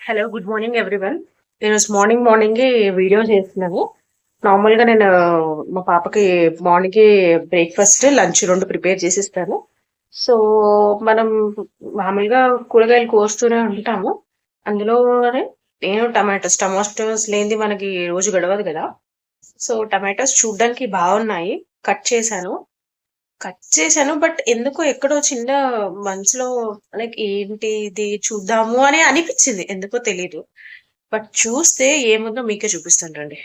Hello good morning everyone. ఈరోజు మార్నింగే video చేస్తున్నాను. నార్మల్గా నేను మా పాపకి మార్నింగే బ్రేక్ఫాస్ట్ లంచ్ రెండు ప్రిపేర్ చేసిస్తాను. సో మనం మామూలుగా కూరగాయలు కోస్తూనే ఉంటాము. అందులోనే నేను టమాటోస్ లేనిది మనకి రోజు గడవదు కదా. సో టమాటోస్ చూడ్డానికి బాగున్నాయి. కట్ చేశాను కట్ చేశాను. బట్ ఎందుకో ఎక్కడో చిన్న మనసులో లైక్ ఏంటి ఇది చూద్దాము అని అనిపించింది. ఎందుకో తెలీదు. బట్ చూస్తే ఏముందో మీకే చూపిస్తాను రండి.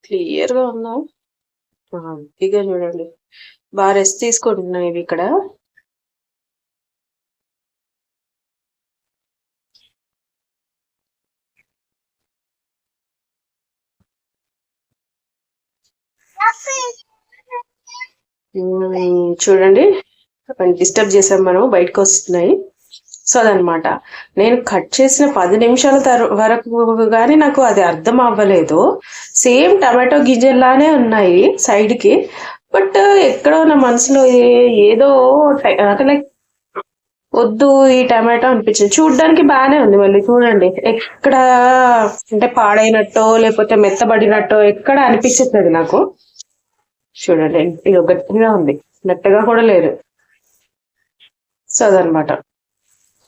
క్లియర్ గా ఉందా? ఇక చూడండి, బాగా రెస్ట్ తీసుకుంటున్నాయి ఇవి ఇక్కడ. చూడండి, డిస్టర్బ్ చేసాం మనం, బయటకు వస్తున్నాయి. సో అదనమాట. నేను కట్ చేసిన 10 నిమిషాల వరకు కానీ నాకు అది అర్థం అవ్వలేదు. సేమ్ టమాటో గింజల్లానే ఉన్నాయి సైడ్ కి. బట్ ఎక్కడో నా మనసులో ఏదో లైక్ వద్దు ఈ టమాటో అనిపించింది. చూడ్డానికి బాగానే ఉంది, మళ్ళీ చూడండి ఎక్కడ అంటే పాడైనట్టో లేకపోతే మెత్తబడినట్టో ఎక్కడ అనిపించట్లేదు నాకు. చూడండి, ఇది గట్టిగా ఉంది, మెత్తగా కూడా లేదు. సో అదనమాట.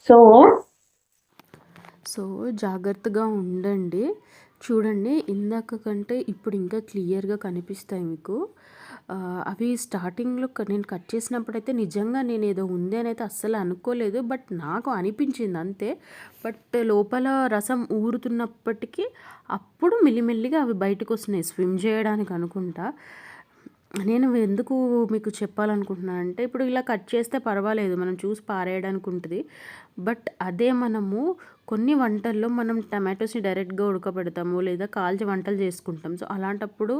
సో సో జాగ్రత్తగా ఉండండి. చూడండి, ఇందాక కంటే ఇప్పుడు ఇంకా క్లియర్గా కనిపిస్తాయి మీకు. అవి స్టార్టింగ్లో నేను కట్ చేసినప్పుడైతే నిజంగా నేను ఏదో ఉంది అని అయితే అస్సలు అనుకోలేదు. బట్ నాకు అనిపించింది అంతే. బట్ లోపల రసం ఊరుతున్నప్పటికీ అప్పుడు మెల్లిమెల్లిగా అవి బయటకు వస్తున్నాయి, స్విమ్ చేయడానికి అనుకుంటా. నేను ఎందుకు మీకు చెప్పాలనుకుంటున్నాను అంటే, ఇప్పుడు ఇలా కట్ చేస్తే పర్వాలేదు, మనం చూసి పారేయడానికి ఉంటుంది. బట్ అదే మనము కొన్ని వంటల్లో మనం టమాటోస్ని డైరెక్ట్గా ఉడకబెడతాము లేదా కాల్చి వంటలు చేసుకుంటాం. సో అలాంటప్పుడు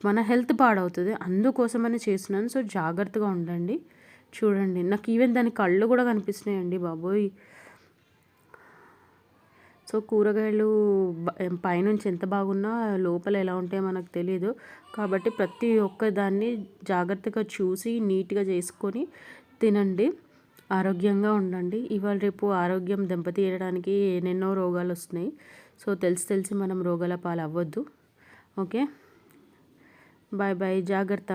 మన హెల్త్ పాడవుతుంది. అందుకోసమని చేస్తున్నాను. సో జాగ్రత్తగా ఉండండి. చూడండి, నాకు ఈవెన్ దాని కళ్ళు కూడా కనిపిస్తున్నాయండి బాబోయ్. సో కూరగాయలు పైనుంచి ఎంత బాగున్నా లోపల ఎలా ఉంటాయో మనకు తెలియదు. కాబట్టి ప్రతి ఒక్క దాన్ని జాగ్రత్తగా చూసి నీట్గా చేసుకొని తినండి. ఆరోగ్యంగా ఉండండి. ఇవాళ రేపు ఆరోగ్యం దెబ్బతీయడానికి ఎన్నెన్నో రోగాలు వస్తున్నాయి. సో తెలిసి మనం రోగాల పాలు అవ్వద్దు. ఓకే, బాయ్ బాయ్, జాగ్రత్త.